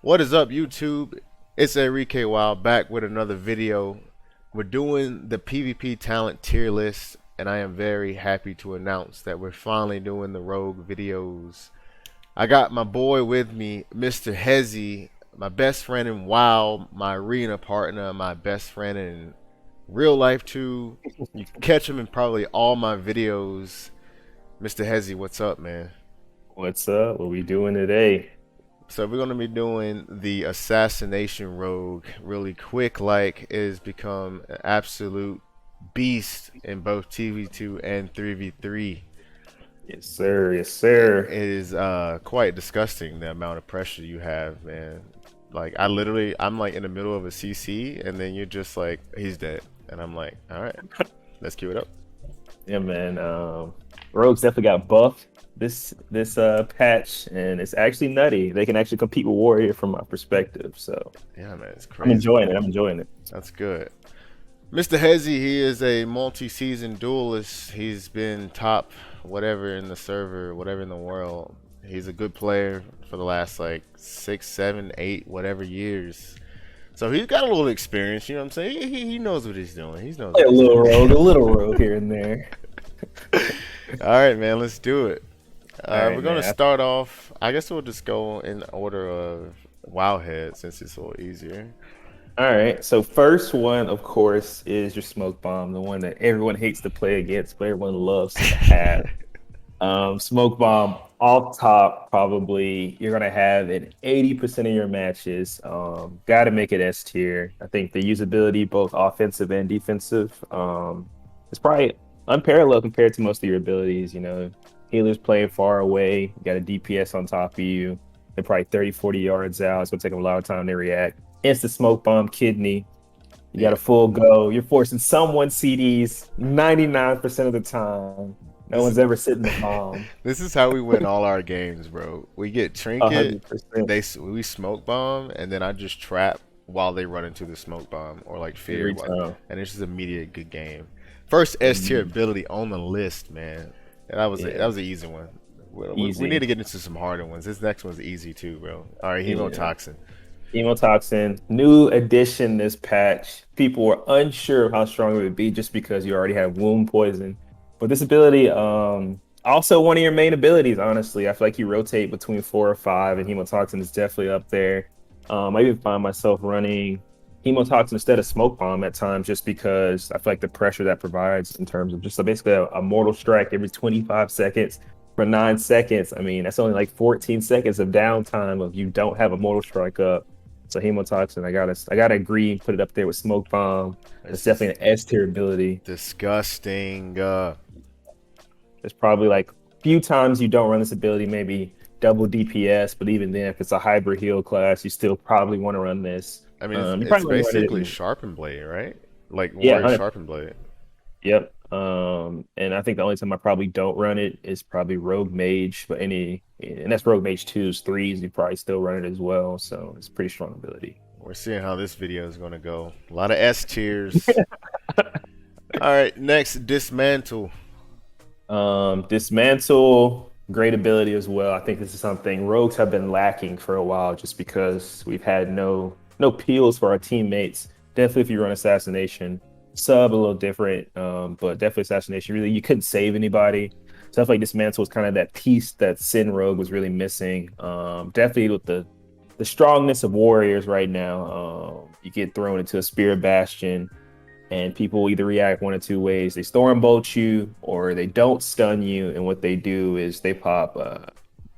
What is up, YouTube? It's Enrique Wild back with another video. We're doing the PvP talent tier list, and I am very happy to announce that we're finally doing the rogue videos. I got my boy with me, Mr. Hezi, my best friend in WoW, my arena partner, my best friend in real life too. You can catch him in probably all my videos. Mr. Hezi, what's up, man? What's up? What we doing today? So we're gonna be doing the assassination rogue really quick. Like it has become an absolute beast in both TV2 and 3v3. Yes, sir. Yes, It sir. is quite disgusting the amount of pressure you have, man. Like I'm like in the middle of a CC, and then you're just like, he's dead, and I'm like, all right, let's queue it up. Yeah, man. Rogues definitely got buffed this patch, and it's actually nutty. They can actually compete with Warrior from my perspective. So Yeah, man, it's I'm crazy. enjoying it. I'm enjoying it. That's good. Mr. Hezi, he is a multi-season duelist. He's been top whatever in the server, whatever in the world. He's a good player for the last like 6, 7, 8, whatever years. So he's got a little experience, you know what I'm saying? He knows what he's doing. He knows Play what he's doing. a little rogue here and there. All right, man, let's do it. All We're right, gonna man. start off. I guess we'll just go in order of Wowhead since it's a little easier. All right. So first one, of course, is your smoke bomb, the one that everyone hates to play against, but everyone loves to have. Smoke bomb off top, probably you're gonna have in 80% of your matches. Got to make it S tier. I think the usability, both offensive and defensive, is probably unparalleled compared to most of your abilities. Healers playing far away, you got a DPS on top of you. They're probably 30, 40 yards out. It's gonna take them a lot of time to react. Instant smoke bomb, kidney. You got Yeah. a full go. You're forcing someone CDs 99% of the time. No This is one's ever sitting the bomb. this is how we win all our games, bro. We get A trinket, hundred percent we smoke bomb, and then I just trap while they run into the smoke bomb or like fear, every time. and it's just immediate good game. First S tier Mhm. ability on the list, man. That Yeah, was an easy one. We need easy. to get into some harder ones. This next one's easy too, bro. All right, Yeah. Hemotoxin. Hemotoxin, new addition this patch. People were unsure of how strong it would be just because you already have wound poison. But this ability, also one of your main abilities, honestly. I feel like you rotate between 4 or 5, and Hemotoxin is definitely up there. I even find myself running Hemotoxin instead of Smoke Bomb at times just because I feel like the pressure that provides in terms of just basically a mortal strike every 25 seconds for 9 seconds. I mean, that's only like 14 seconds of downtime if you don't have a mortal strike up. So Hemotoxin, I gotta agree, put it up there with Smoke Bomb. It's This is definitely an S tier ability. disgusting. There's probably like few times you don't run this ability, maybe double DPS, but even then, if it's a hybrid heal class, you still probably want to run this. I mean, You it's probably want to run it basically in, Sharpen Blade, right? Like yeah, Warrior 100. Sharpen Blade. Yep. And I think the only time I probably don't run it is probably Rogue Mage, but and that's Rogue Mage 2's threes, you probably still run it as well. So it's a pretty strong ability. We're seeing how this video is going to go. A lot of S tiers. All right, next, Dismantle. Dismantle, great ability as well. I think this is something rogues have been lacking for a while just because we've had no peels for our teammates. Definitely if you run assassination, sub a little different, but definitely assassination. Really, you couldn't save anybody. So I feel like Dismantle was kind of that piece that Sin Rogue was really missing. Definitely with the strongness of warriors right now, you get thrown into a Spirit Bastion and people either react one of two ways. They storm bolt you or they don't stun you. And what they do is they pop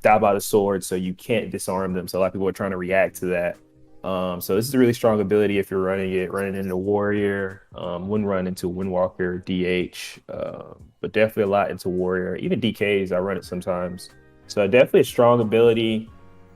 die by the sword so you can't disarm them. So a lot of people are trying to react to that. So this is a really strong ability if you're running into warrior, wouldn't run into windwalker, DH, but definitely a lot into warrior. Even DKs, I run it sometimes. So definitely a strong ability.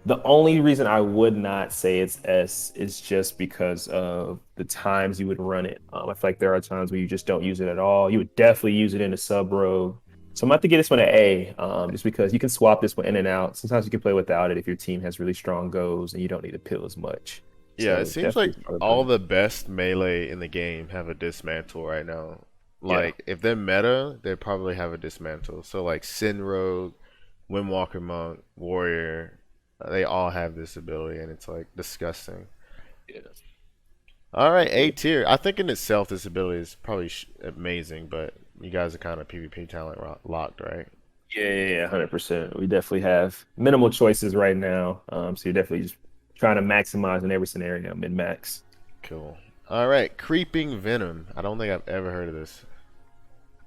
The only reason I would not say it's S is just because of the times you would run it. I feel like there are times where you just don't use it at all. You would definitely use it in a sub row. So I'm about to get this one an A, just because you can swap this one in and out. Sometimes you can play without it if your team has really strong goes and you don't need to pill as much. Yeah, it So seems like definitely all probably the best melee in the game have a Dismantle right now. yeah. Like, if they're meta, they probably have a Dismantle. So, like, Sin Rogue, Windwalker Monk, Warrior. They all have this ability, and it's like disgusting. Yeah. All right, A tier. I think in itself this ability is probably amazing, but you guys are kind of PvP talent locked, right? Yeah, 100%. We definitely have minimal choices right now. So you're definitely just trying to maximize in every scenario, min max. Cool. All right, creeping venom. I don't think I've ever heard of this.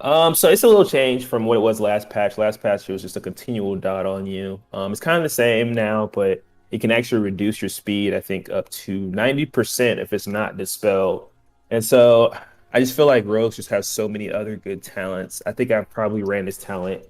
So it's a little change from what it was last patch. Last patch it was just a continual dot on you. It's kind of the same now, but it can actually reduce your speed, I think, up to 90% if it's not dispelled. And so I just feel like Rogues just have so many other good talents. I think I've probably ran this talent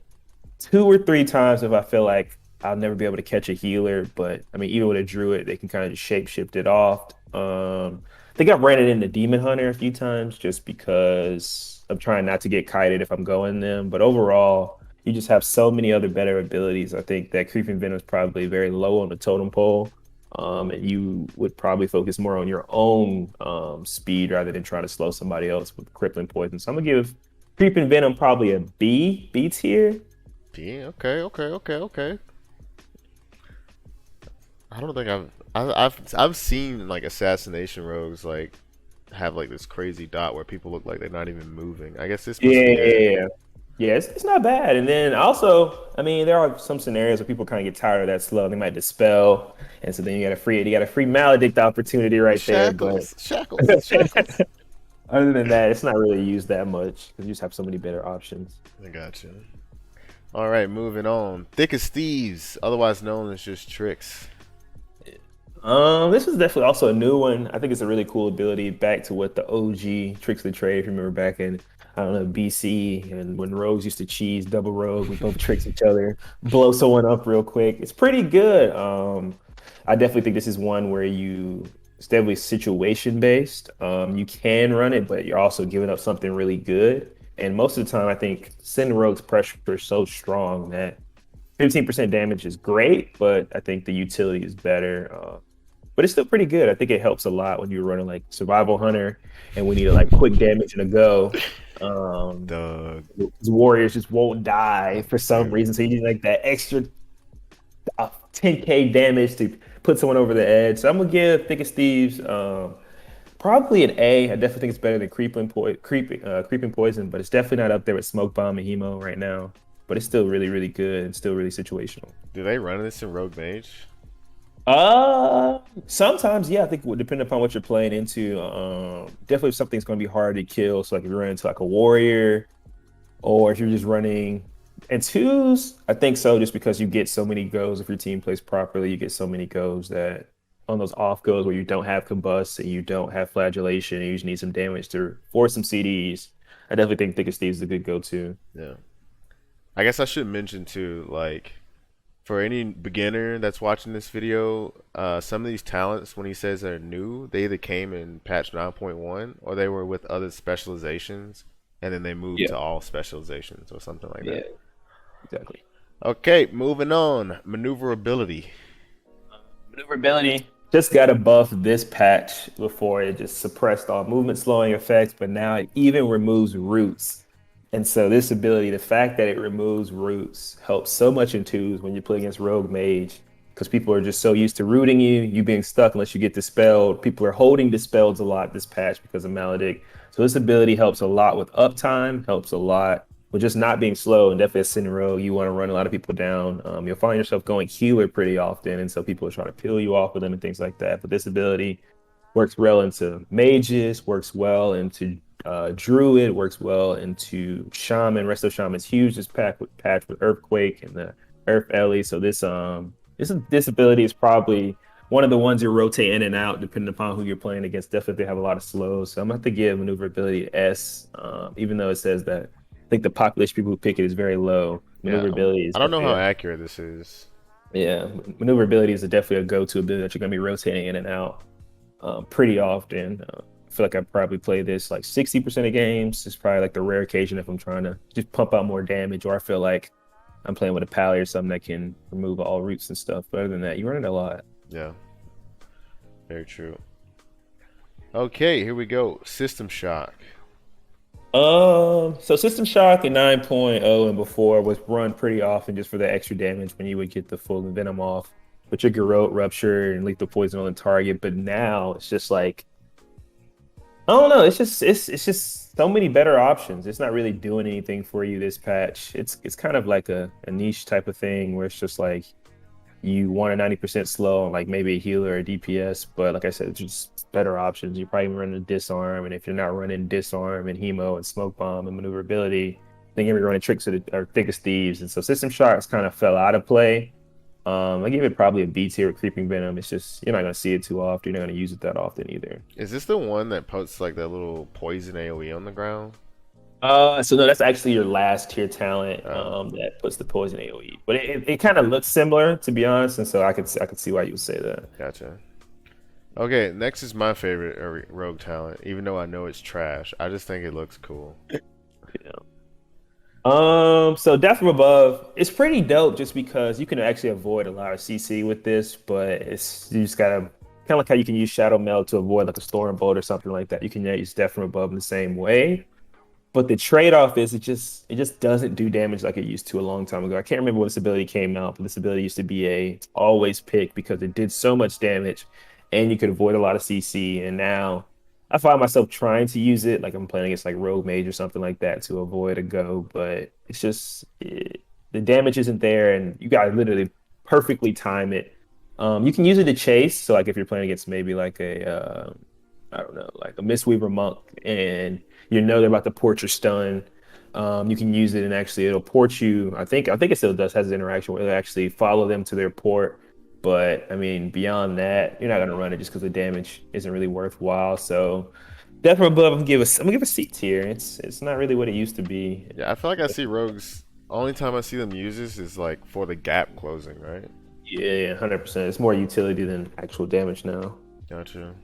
two or three times if I feel like I'll never be able to catch a healer. But I mean, even with a druid, they can kind of just shape shift it off. I think I've ran it into Demon Hunter a few times just because I'm trying not to get kited if I'm going them. But overall, you just have so many other better abilities. I think that Creeping Venom is probably very low on the totem pole. And you would probably focus more on your own speed rather than trying to slow somebody else with crippling poison. So I'm gonna give Creeping Venom probably a B tier. Yeah, okay, okay, okay, okay. I don't think I've seen like assassination rogues like have like this crazy dot where people look like they're not even moving. I guess this must be it. Yeah, yeah, it's not bad. And then also, I mean, there are some scenarios where people kind of get tired of that slow. They might dispel, and so then you got a free maledict opportunity right there. But Shackles, shackles, shackles. other than that, it's not really used that much because you just have so many better options. I got you. All right, moving on. Thick as thieves, otherwise known as just tricks. This is definitely also a new one. I think it's a really cool ability back to what the OG tricks of the trade. If you remember back in, I don't know, BC and when rogues used to cheese double rogue, we both tricks each other, blow someone up real quick. It's pretty good. I definitely think this is one where it's definitely situation based. You can run it, but you're also giving up something really good. And most of the time, I think send rogues pressure is so strong that 15% damage is great, but I think the utility is better. But it's still pretty good. I think it helps a lot when you're running like survival hunter and we need a like quick damage and a go. Um, Doug, these warriors just won't die for some dude. reason, so you need like that extra 10k damage to put someone over the edge. So I'm gonna give Thickest Thieves probably an A. I definitely think it's better than Creeping Poison, but it's definitely not up there with Smoke Bomb and Hemo right now. But it's still really really good and still really situational. Do they run this in Rogue Mage? Sometimes, yeah, I think depending upon what you're playing into, definitely if something's going to be hard to kill. So like if you're running into like a warrior, or if you're just running and twos, I think so, just because you get so many goes if your team plays properly, you get so many goes that on those off goes where you don't have combust and you don't have flagellation, and you just need some damage to force some CDs. I definitely think Thickest Thieves is a good go-to. Yeah. I guess I should mention too, like for any beginner that's watching this video, some of these talents, when he says they're new, they either came in patch 9.1 or they were with other specializations and then they moved Yeah, to all specializations or something like yeah, that. exactly. Okay, moving on. Maneuverability. Maneuverability just got a buff this patch before it just suppressed all movement slowing effects, but now it even removes roots. And so this ability, the fact that it removes roots helps so much in twos when you play against Rogue Mage, because people are just so used to rooting you being stuck unless you get dispelled. People are holding dispelled a lot this patch because of Maledict. So this ability helps a lot with uptime, helps a lot with just not being slow. And definitely as Sin Rogue, you want to run a lot of people down. You'll find yourself going healer pretty often, and so people are trying to peel you off with them and things like that. But this ability works well into mages, works well into druid, works well into shaman. Resto shaman's huge. This patch with earthquake and the earth ellie. So this ability is probably one of the ones you rotate in and out depending upon who you're playing against. Definitely have a lot of slows. So I'm gonna have to give maneuverability an S, even though it says that I think the population of people who pick it is very low. Yeah, Maneuverability is I don't know definitely how a accurate this is. yeah, maneuverability is definitely a go-to ability that you're gonna be rotating in and out pretty often. I feel like I probably play this like 60% of games. It's probably like the rare occasion if I'm trying to just pump out more damage, or I feel like I'm playing with a pally or something that can remove all roots and stuff. But other than that, you run it a lot. Yeah, very true. Okay, here we go. System shock. So System Shock in 9.0 and before was run pretty often just for the extra damage when you would get the full venom off. with your garrote rupture and lethal poison on the target. But now it's just like I don't know. It's just so many better options. It's not really doing anything for you this patch. It's kind of like a niche type of thing where it's just like you want a 90% slow, like maybe a healer or a DPS, but like I said, it's just better options. You're probably running disarm, and if you're not running disarm and hemo and smoke bomb and maneuverability, then you're gonna be running tricks or thickest thieves. And so system shots kind of fell out of play. I give it probably a B tier with creeping venom. It's just you're not gonna see it too often. You're not gonna use it that often either. Is this the one that puts like that little poison AoE on the ground? So no, that's actually your last tier talent Oh, that puts the poison AoE. But it kind of looks similar to be honest, and so I could see why you would say that. gotcha. Okay, next is my favorite rogue talent. Even though I know it's trash, I just think it looks cool. Yeah. So Death from Above, it's pretty dope just because you can actually avoid a lot of CC with this, but it's you just gotta kind of like how you can use Shadow Meld to avoid like a Storm Bolt or something like that. You can use Death from Above in the same way. But the trade-off is it just doesn't do damage like it used to a long time ago. I can't remember when this ability came out, but this ability used to be a always pick because it did so much damage and you could avoid a lot of CC. And now I find myself trying to use it like I'm playing against like Rogue Mage or something like that to avoid a go, but the damage isn't there and you gotta literally perfectly time it. You can use it to chase, so like if you're playing against maybe like I don't know, like a Mistweaver monk, and you know they're about to port your stun. You can use it and actually it'll port you. I think it still does has an interaction where it'll actually follow them to their port. But I mean, beyond that, you're not gonna run it just because the damage isn't really worthwhile. So definitely above, I'm gonna give a C tier. It's not really what it used to be. Yeah, I feel like I see rogues. Only time I see them use this is like for the gap closing, right? Yeah, 100%. It's more utility than actual damage now. Gotcha.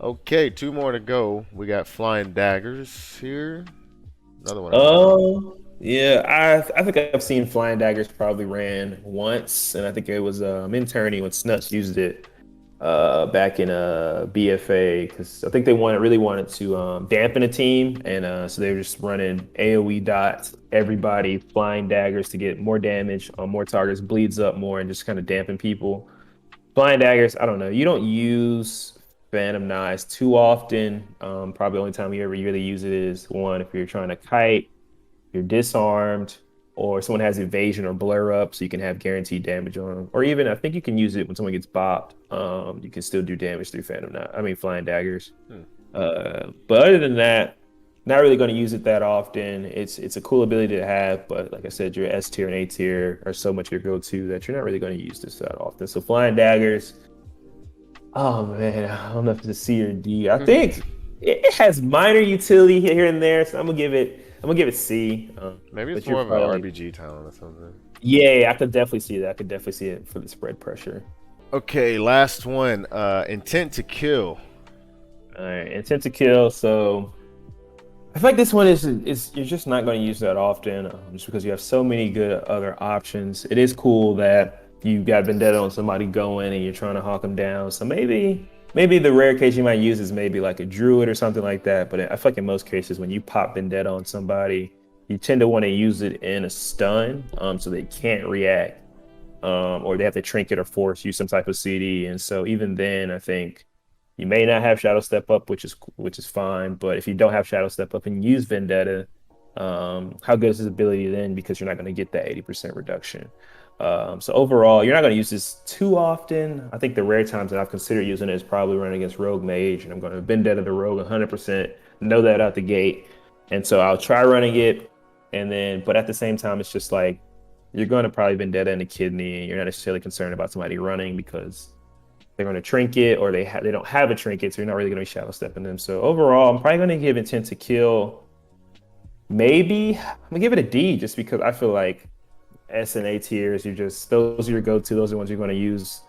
Okay, two more to go. We got flying daggers here. Another one I never heard of. Yeah, I think I've seen flying daggers probably ran once, and I think it was interning when Snuts used it back in BFA because I think they really wanted to dampen a team, and so they were just running AOE dots, everybody flying daggers to get more damage on more targets, bleeds up more, and just kind of dampen people. Flying daggers, I don't know. You don't use Phantom Knives too often. Probably the only time you ever really use it is one if you're trying to kite, you're disarmed, or someone has evasion or blur up, so you can have guaranteed damage on them. Or even I think you can use it when someone gets bopped. You can still do damage through Phantom Knife. I mean flying daggers. Hmm. But other than that, not really going to use it that often. It's a cool ability to have, but like I said, your S tier and A tier are so much your go-to that you're not really going to use this that often. So flying daggers, oh man, I don't know if it's a C or D. I think it has minor utility here and there, so I'm gonna give it C. Maybe it's But you're more of an probably RBG talent or something. yeah, I could definitely see that. I could definitely see it for the spread pressure. Okay, last one. Intent to kill. All right, intent to kill. So I feel like this one is you're just not going to use that often, just because you have so many good other options. It is cool that you got Vendetta on somebody going and you're trying to hawk them down. So maybe the rare case you might use is maybe like a druid or something like that. But I feel like in most cases when you pop Vendetta on somebody, you tend to want to use it in a stun, so they can't react, or they have to trinket or force use some type of CD. And so even then, I think you may not have Shadow Step Up, which is fine. But if you don't have Shadow Step Up and use Vendetta, how good is his ability then? Because you're not going to get that 80% reduction. So overall, you're not going to use this too often. I think the rare times that I've considered using it is probably running against Rogue Mage, and I'm going to Vendetta the Rogue 100%. Know that out the gate, and so I'll try running it, and then, but at the same time, it's just like you're going to probably Vendetta in the kidney, and you're not necessarily concerned about somebody running because they're going to trinket or they don't have a trinket, so you're not really going to be shadow stepping them. So overall, I'm probably going to give intent to kill. Maybe I'm gonna give it a D just because I feel like S and A tiers, those are your go-to, those are the ones you're going to use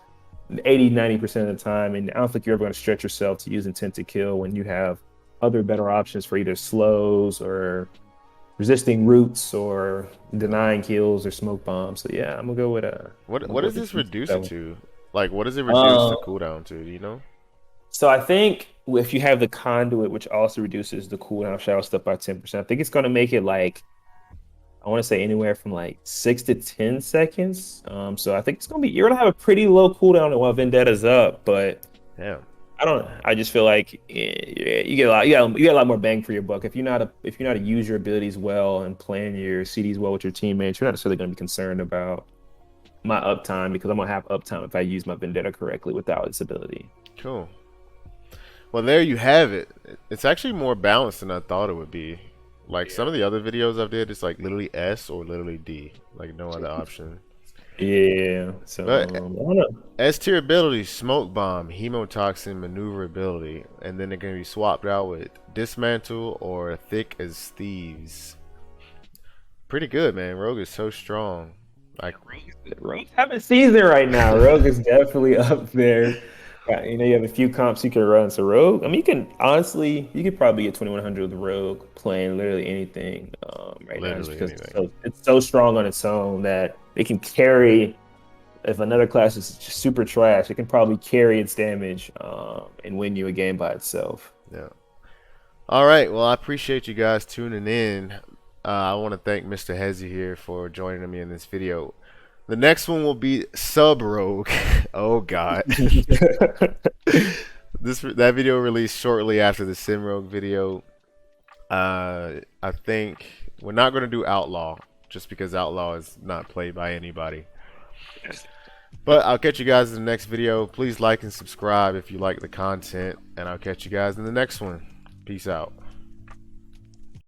80-90% of the time. And I don't think you're ever going to stretch yourself to use intent to kill when you have other better options for either slows or resisting roots or denying kills or smoke bombs. So yeah, I'm gonna go with What does this reduce it seven. to? Like, what does it reduce Uh, the cooldown to? Do you know? so I think if you have the conduit, which also reduces the cooldown shadow step by 10%, I think it's gonna make it like I want to say anywhere from like 6 to 10 seconds. So I think it's gonna be you're gonna have a pretty low cooldown while Vendetta's up, but Yeah. I don't. I just feel like you get a lot. You get a lot more bang for your buck if you know how to use your abilities well and plan your CDs well with your teammates. You're not necessarily going to be concerned about my uptime because I'm gonna have uptime if I use my Vendetta correctly without its ability. Cool. Well, there you have it. It's actually more balanced than I thought it would be. Like some of the other videos I've did, it's like literally S or literally D, like no other option. Yeah. So But I don't know. S tier abilities: Smoke Bomb, Hemotoxin, Maneuverability, and then they're gonna be swapped out with Dismantle or Thick as Thieves. Pretty good, man. Rogue is so strong. Like, Rogue having season right now. Rogue is definitely up there. You have a few comps you can run. So Rogue, I mean, you can honestly, you could probably get 2100 with Rogue playing literally anything right now, just literally because anything. it's so strong on its own that it can carry. If another class is just super trash, it can probably carry its damage and win you a game by itself. Yeah. All right. Well, I appreciate you guys tuning in. I want to thank Mr. Hezi here for joining me in this video. The next one will be Sub Rogue. Oh God. That video released shortly after the Sim Rogue video. I think we're not going to do Outlaw just because Outlaw is not played by anybody. But I'll catch you guys in the next video. Please like and subscribe if you like the content, and I'll catch you guys in the next one. Peace out.